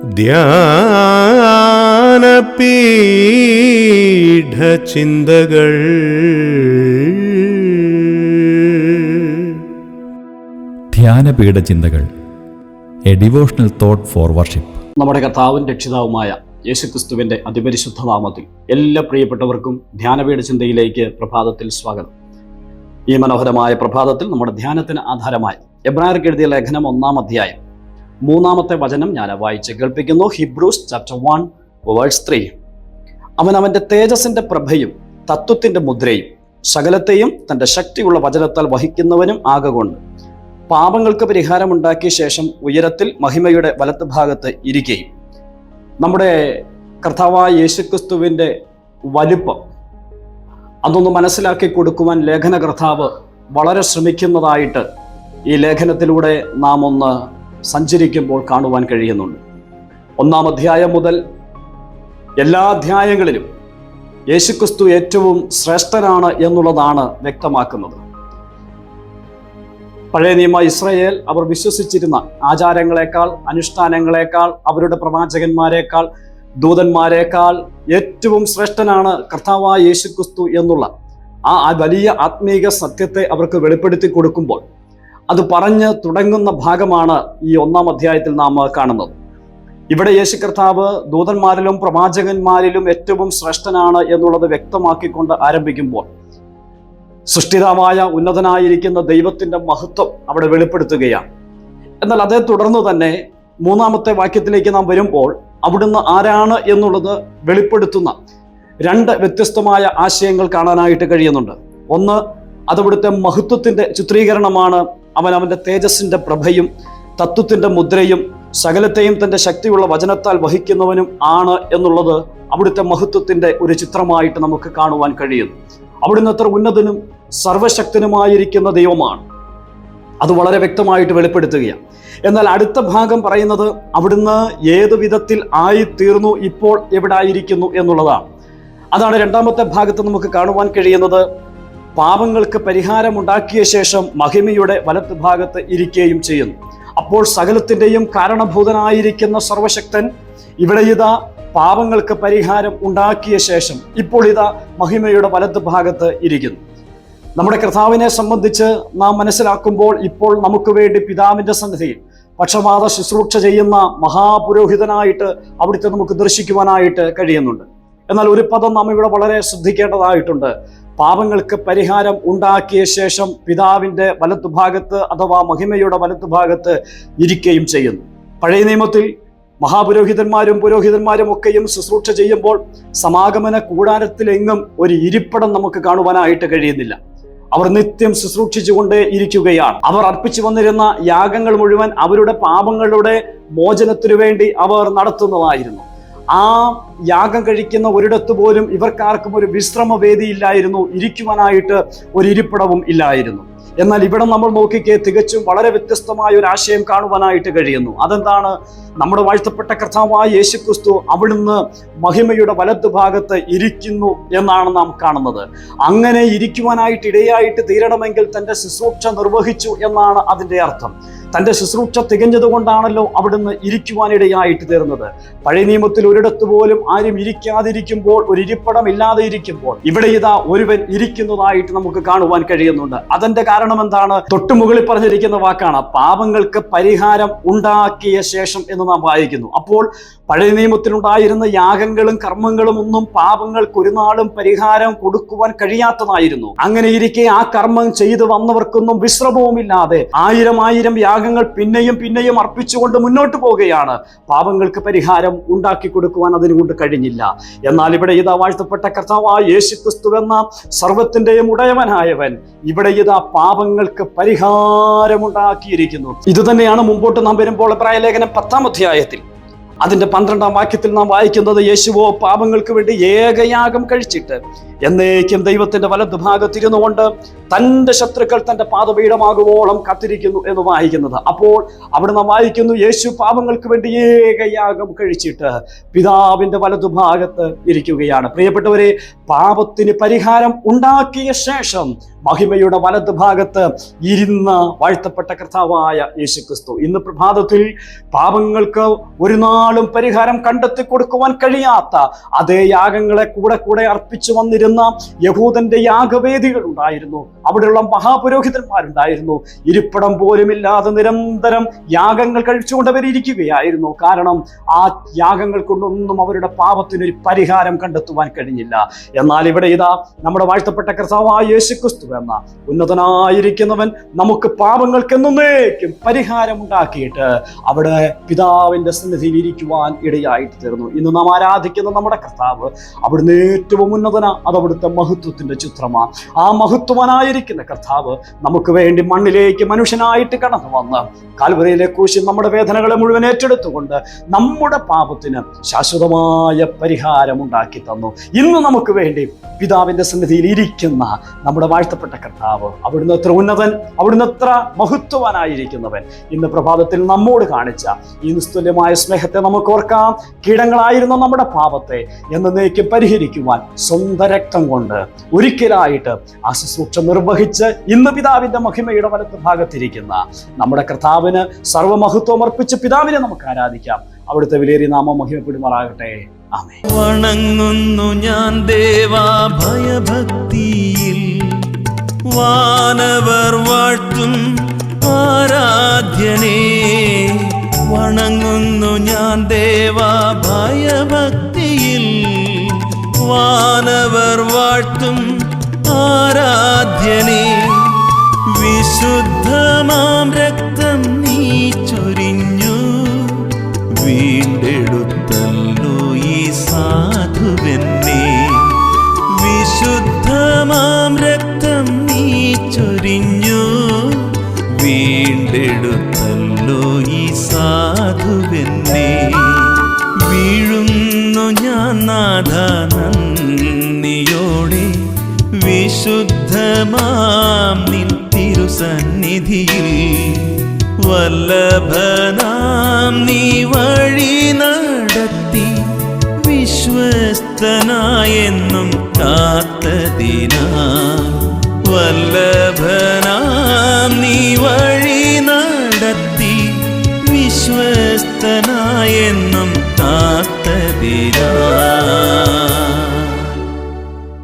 ധ്യാനപീഠചിന്തകൾ. ധ്യാനപീഠചിന്തകൾ, a devotional thought for worship. നമ്മുടെ കർത്താവും രക്ഷിതാവുമായ യേശുക്രിസ്തുവിന്റെ അതിപരിശുദ്ധ നാമത്തിൽ എല്ലാ പ്രിയപ്പെട്ടവർക്കും ധ്യാനപീഠചിന്തയിലേക്ക് പ്രഭാതത്തിൽ സ്വാഗതം. ഈ മനോഹരമായ പ്രഭാതത്തിൽ നമ്മുടെ ധ്യാനത്തിന് ആധാരമായി എബ്രായർക്ക് എഴുതിയ ലേഖനം 1-ാം അധ്യായം 3-ാമത്തെ വചനം ഞാൻ വായിച്ച് കേൾപ്പിക്കുന്നു. Hebrews chapter 1 verse 3. അവന്റെ തേജസ്സിന്റെ പ്രഭയും തത്വത്തിന്റെ മുദ്രയും സകലത്തെയും തന്റെ ശക്തിയുള്ള വചനത്താൽ വഹിക്കുന്നവനും ആകൊണ്ട് പാപങ്ങൾക്ക് പരിഹാരമുണ്ടാക്കിയ ശേഷം ഉയരത്തിൽ മഹിമയുടെ വലത്ത് ഭാഗത്ത് ഇരിക്കുകയും. നമ്മുടെ കർത്താവായ യേശുക്രിസ്തുവിന്റെ വലുപ്പം അതൊന്ന് മനസ്സിലാക്കി കൊടുക്കുവാൻ ലേഖനകർത്താവ് വളരെ ശ്രമിക്കുന്നതായിട്ട് ഈ ലേഖനത്തിലൂടെ നാം ഒന്ന് സഞ്ചരിക്കുമ്പോൾ കാണുവാൻ കഴിയുന്നുണ്ട്. 1-ാം അധ്യായം മുതൽ എല്ലാ അധ്യായങ്ങളിലും യേശുക്രിസ്തു ഏറ്റവും ശ്രേഷ്ഠനാണ് എന്നുള്ളതാണ് വ്യക്തമാക്കുന്നത്. പഴയ നിയമ ഇസ്രായേൽ അവർ വിശ്വസിച്ചിരുന്ന ആചാരങ്ങളെക്കാൾ, അനുഷ്ഠാനങ്ങളെക്കാൾ, അവരുടെ പ്രവാചകന്മാരെക്കാൾ, ദൂതന്മാരെക്കാൾ ഏറ്റവും ശ്രേഷ്ഠനാണ് കർത്താവായ യേശുക്രിസ്തു എന്നുള്ള ആ വലിയ ആത്മീക സത്യത്തെ അവർക്ക് വെളിപ്പെടുത്തി കൊടുക്കുമ്പോൾ അത് പറഞ്ഞ് തുടങ്ങുന്ന ഭാഗമാണ് ഈ 1-ാം അധ്യായത്തിൽ നാം കാണുന്നത്. ഇവിടെ യേശു കർത്താവ് ദൂതന്മാരിലും പ്രവാചകന്മാരിലും ഏറ്റവും ശ്രേഷ്ഠനാണ് എന്നുള്ളത് വ്യക്തമാക്കിക്കൊണ്ട് ആരംഭിക്കുമ്പോൾ സൃഷ്ടിതാവായ ഉന്നതനായിരിക്കുന്ന ദൈവത്തിന്റെ മഹത്വം അവിടെ വെളിപ്പെടുത്തുകയാണ്. എന്നാൽ അതേ തുടർന്ന് തന്നെ 3-ാമത്തെ വാക്യത്തിലേക്ക് നാം വരുമ്പോൾ അവിടുന്ന് ആരാണ് എന്നുള്ളത് വെളിപ്പെടുത്തുന്ന 2 വ്യത്യസ്തമായ ആശയങ്ങൾ കാണാനായിട്ട് കഴിയുന്നുണ്ട്. ഒന്ന്, അതവിടുത്തെ മഹത്വത്തിന്റെ ചിത്രീകരണമാണ്. അവന്റെ തേജസ്സിന്റെ പ്രഭയും തത്വത്തിന്റെ മുദ്രയും സകലത്തെയും തന്റെ ശക്തിയുള്ള വചനത്താൽ വഹിക്കുന്നവനും ആണ് എന്നുള്ളത് അവിടുത്തെ മഹത്വത്തിന്റെ ഒരു ചിത്രമായിട്ട് നമുക്ക് കാണുവാൻ കഴിയുന്നു. അവിടുന്ന് എത്ര ഉന്നതനും സർവശക്തനുമായിരിക്കുന്ന ദൈവമാണ്, അത് വളരെ വ്യക്തമായിട്ട് വെളിപ്പെടുത്തുകയാണ്. എന്നാൽ അടുത്ത ഭാഗം പറയുന്നത് അവിടുന്ന് ഏത് വിധത്തിൽ ആയിത്തീർന്നു, ഇപ്പോൾ എവിടെ ആയിരിക്കുന്നു എന്നുള്ളതാണ്. അതാണ് 2-ാമത്തെ ഭാഗത്ത് നമുക്ക് കാണുവാൻ കഴിയുന്നത്. പാപങ്ങൾക്ക് പരിഹാരമുണ്ടാക്കിയ ശേഷം മഹിമയുടെ വലത്ത് ഭാഗത്ത് ഇരിക്കുകയും ചെയ്യുന്നു. അപ്പോൾ സകലത്തിൻ്റെയും കാരണഭൂതനായിരിക്കുന്ന സർവശക്തൻ ഇവിടെ ഇതാ പാപങ്ങൾക്ക് പരിഹാരം ഉണ്ടാക്കിയ ശേഷം ഇപ്പോൾ ഇതാ മഹിമയുടെ വലത്ത് ഭാഗത്ത് ഇരിക്കുന്നു. നമ്മുടെ കർത്താവിനെ സംബന്ധിച്ച് നാം മനസ്സിലാക്കുമ്പോൾ ഇപ്പോൾ നമുക്ക് വേണ്ടി പിതാവിന്റെ സന്നിധിയിൽ പക്ഷപാത ശുശ്രൂഷ ചെയ്യുന്ന മഹാപുരോഹിതനായിട്ട് അവിടുത്തെ നമുക്ക് ദർശിക്കുവാനായിട്ട് കഴിയുന്നുണ്ട്. എന്നാൽ ഒരു പദം നാം ഇവിടെ വളരെ ശ്രദ്ധിക്കേണ്ടതായിട്ടുണ്ട്. പാപങ്ങൾക്ക് പരിഹാരം ഉണ്ടാക്കിയ ശേഷം പിതാവിന്റെ വലത്തുഭാഗത്ത് അഥവാ മഹിമയുടെ വലത്തുഭാഗത്ത് ഇരിക്കുകയും ചെയ്യുന്നു. പഴയ നിയമത്തിൽ മഹാപുരോഹിതന്മാരും പുരോഹിതന്മാരും ഒക്കെയും ശുശ്രൂഷ ചെയ്യുമ്പോൾ സമാഗമന കൂടാരത്തിലെങ്ങും ഒരു ഇരിപ്പിടം നമുക്ക് കാണുവാനായിട്ട് കഴിയുന്നില്ല. അവർ നിത്യം ശുശ്രൂഷിച്ചുകൊണ്ടേ ഇരിക്കുകയാണ്. അവർ അർപ്പിച്ചു വന്നിരുന്ന യാഗങ്ങൾ മുഴുവൻ അവരുടെ പാപങ്ങളുടെ മോചനത്തിനു വേണ്ടി അവർ നടത്തുന്നതായിരുന്നു. ആ യാഗം കഴിക്കുന്ന ഒരിടത്ത് പോലും ഇവർക്കാർക്കും ഒരു വിശ്രമവേദി ഇല്ലായിരുന്നു, ഇരിക്കുവാനായിട്ട് ഒരു ഇരിപ്പിടവും ഇല്ലായിരുന്നു. എന്നാൽ ഇവിടെ നമ്മൾ നോക്കിക്കേ, തികച്ചും വളരെ വ്യത്യസ്തമായ ഒരു ആശയം കാണുവാനായിട്ട് കഴിയുന്നു. അതെന്താണ്? നമ്മുടെ വാഴ്ത്തപ്പെട്ട കർത്താവായ യേശുക്രിസ്തു അവിടുന്ന് മഹിമയുടെ വലത്ത് ഭാഗത്ത് ഇരിക്കുന്നു എന്നാണ് നാം കാണുന്നത്. അങ്ങനെ ഇരിക്കുവാനായിട്ട് ഇടയായിട്ട് തീരണമെങ്കിൽ തൻ്റെ ശുശ്രൂഷ നിർവഹിച്ചു എന്നാണ് അതിൻ്റെ അർത്ഥം. തൻ്റെ ശുശ്രൂഷ തികഞ്ഞത് കൊണ്ടാണല്ലോ അവിടുന്ന് ഇരിക്കുവാനിടയായിട്ട് തീർന്നത്. പഴയ നിയമത്തിൽ ഒരിടത്ത് പോലും ആരും ഇരിക്കാതിരിക്കുമ്പോൾ, ഒരു ഇരിപ്പിടം ഇല്ലാതെ ഇരിക്കുമ്പോൾ ഇവിടെ ഇതാ ഒരുവൻ ഇരിക്കുന്നതായിട്ട് നമുക്ക് കാണുവാൻ കഴിയുന്നുണ്ട്. അതിന്റെ കാരണം എന്താണ്? തൊട്ടുമുകളിൽ പറഞ്ഞിരിക്കുന്ന വാക്കാണ് പാപങ്ങൾക്ക് പരിഹാരം ഉണ്ടാക്കിയ ശേഷം എന്ന് നാം വായിക്കുന്നു. അപ്പോൾ പഴയ നിയമത്തിലുണ്ടായിരുന്ന യാഗങ്ങളും കർമ്മങ്ങളും ഒന്നും പാപങ്ങൾക്ക് ഒരു നാളും പരിഹാരം കൊടുക്കുവാൻ കഴിയാത്തതായിരുന്നു. അങ്ങനെ ഇരിക്കെ ആ കർമ്മം ചെയ്തു വന്നവർക്കൊന്നും വിശ്രമവുമില്ലാതെ ആയിരം യാഗങ്ങൾ പിന്നെയും പിന്നെയും അർപ്പിച്ചുകൊണ്ട് മുന്നോട്ട് പോവുകയാണ്. പാപങ്ങൾക്ക് പരിഹാരം ഉണ്ടാക്കി കൊടുക്കുവാൻ അതിനുകൊണ്ട് കഴിഞ്ഞില്ല. എന്നാൽ ഇവിടെ ഇതാ വാഴ്ത്തപ്പെട്ട കർത്താവായ യേശുക്രിസ്തു എന്ന സർവ്വത്തിന്റെയും ഉടയവനായവൻ ഇവിടെ ഇതാ പാപങ്ങൾക്ക് പരിഹാരമുണ്ടാക്കിയിരിക്കുന്നു. ഇത് തന്നെയാണ് മുമ്പോട്ട് നാം വരുമ്പോൾ എബ്രായ ലേഖനം 10-ാം അധ്യായത്തിൽ അതിന്റെ 12-ാം വാക്യത്തിൽ നാം വായിക്കുന്നത്, യേശുവോ പാപങ്ങൾക്ക് വേണ്ടി ഏകയാഗം കഴിച്ചിട്ട് എന്നേക്കും ദൈവത്തിന്റെ വലതുഭാഗത്തിരുന്നു കൊണ്ട് തൻ്റെ ശത്രുക്കൾ തൻ്റെ പാദപീഠമാകുവോളം കാത്തിരിക്കുന്നു എന്ന് വായിക്കുന്നത്. അപ്പോൾ അവിടെ നാം വായിക്കുന്നു, യേശു പാപങ്ങൾക്ക് വേണ്ടി ഏകയാഗം കഴിച്ചിട്ട് പിതാവിന്റെ വലതുഭാഗത്ത് ഇരിക്കുകയാണ്. പ്രിയപ്പെട്ടവരെ, പാപത്തിന് പരിഹാരം ഉണ്ടാക്കിയ ശേഷം മഹിമയുടെ വലതുഭാഗത്ത് ഇരുന്ന വാഴ്ത്തപ്പെട്ട കർത്താവായ യേശുക്രിസ്തു ഇന്ന് പ്രഭാതത്തിൽ പാപങ്ങൾക്ക് ഒരു നാളും പരിഹാരം കണ്ടെത്തി കൊടുക്കുവാൻ കഴിയാത്ത അതേ യാഗങ്ങളെ കൂടെ അർപ്പിച്ചു വന്നിരുന്ന യഹൂദന്റെ യാഗവേദികൾ ഉണ്ടായിരുന്നു. അവിടെയുള്ള മഹാപുരോഹിതന്മാരുണ്ടായിരുന്നു. ഇരിപ്പിടം പോലുമില്ലാതെ നിരന്തരം യാഗങ്ങൾ കഴിച്ചുകൊണ്ടവരിയ്ക്കുകയായിരുന്നു. കാരണം ആ യാഗങ്ങൾ കൊണ്ടൊന്നും അവരുടെ പാപത്തിനൊരു പരിഹാരം കണ്ടെത്തുവാൻ കഴിഞ്ഞില്ല. എന്നാൽ ഇവിടെ ഇതാ നമ്മുടെ വാഴ്ത്തപ്പെട്ട കർത്താവായ യേശുക്രിസ്തു എന്ന ഉന്നതനായിരിക്കുന്നവൻ നമുക്ക് പാപങ്ങൾക്ക് എന്നേക്കും പരിഹാരം ഉണ്ടാക്കിയിട്ട് അവിടെ പിതാവിന്റെ സന്നിധിയിൽ ഇരിക്കുവാൻ ഇടയായിട്ട് തീർന്നു. ഇന്ന് നാം ആരാധിക്കുന്ന നമ്മുടെ കർത്താവ് അവിടുന്ന് ഏറ്റവും ഉന്നതന, അത് അവിടുത്തെ മഹത്വത്തിന്റെ ചിത്രമാണ്. ആ മഹത്വവാനായിരിക്കുന്ന കർത്താവ് നമുക്ക് വേണ്ടി മണ്ണിലേക്ക് മനുഷ്യനായിട്ട് കടന്നു വന്ന് കാൽവരിയിലെ ക്രൂശിൽ നമ്മുടെ വേദനകളെ മുഴുവൻ ഏറ്റെടുത്തുകൊണ്ട് നമ്മുടെ പാപത്തിന് ശാശ്വതമായ പരിഹാരം ഉണ്ടാക്കി തന്നു. ഇന്ന് നമുക്ക് വേണ്ടി പിതാവിന്റെ സന്നിധിയിൽ ഇരിക്കുന്ന നമ്മുടെ വാഴ്ത്തപ്പെട്ട കർത്താവ് അവിടുന്ന് എത്ര ഉന്നതൻ, അവിടുന്ന് എത്ര മഹത്വവാനായിരിക്കുന്നവൻ. ഇന്ന് പ്രഭാതത്തിൽ നമ്മോട് കാണിച്ച ഈ നിസ്തുല്യമായ സ്നേഹത്തെ നമുക്ക് ഓർക്കാം. കീടങ്ങളായിരുന്ന നമ്മുടെ പാപത്തെ എന്നേക്കും പരിഹരിക്കുവാൻ സ്വന്തം രക്തം കൊണ്ട് ഒരിക്കലായിട്ട് ആ ശുശ്രൂഷ നിർവഹിച്ച് ഇന്ന് പിതാവിന്റെ മഹിമയുടെ വലത്ത് ഭാഗത്തിരിക്കുന്ന നമ്മുടെ കർത്താവിന് സർവ്വമഹത്വം അർപ്പിച്ച് പിതാവിനെ നമുക്ക് ആരാധിക്കാം. അവിടുത്തെ വിലയേറിയ നാമം മഹിമപ്പെടുമാറാകട്ടെ. ആമേൻ. വണങ്ങുന്നു ഞാൻ ദേവാ ഭയഭക്തിയിൽ, വാനവർ വാഴ്ത്തും ആരാധ്യനേ. വണങ്ങുന്നു ഞാൻ ദേവാ ഭയഭക്തിയിൽ, വാനവർ വാഴ്ത്തും ആരാധ്യനേ. വിശുദ്ധമാം രക്തം നീ ചൊരിഞ്ഞു, വീണ്ടെടുത്തല്ലോ ഈ സാധുവെന്നെ. വിശുദ്ധമാം രക്തം നീ ചൊരിഞ്ഞു, വീണ്ടെടുത്തല്ലോ ഈ സാധുവെന്നെ. വീഴുന്നു ഞാൻ നാഥ നന്ദിയോടെ, വിശുദ്ധമാം നിൻ തിരുസന്നിധിയിൽ. വല്ലഭനാം നീ വഴി നടത്തി, വിശ്വസ്തനായെന്നും കാത്തതിനാൽ. വല്ലഭനാം നീ വഴി നടത്തി, വിശ്വസ്തനായെന്നും കാത്തതിനാൽ.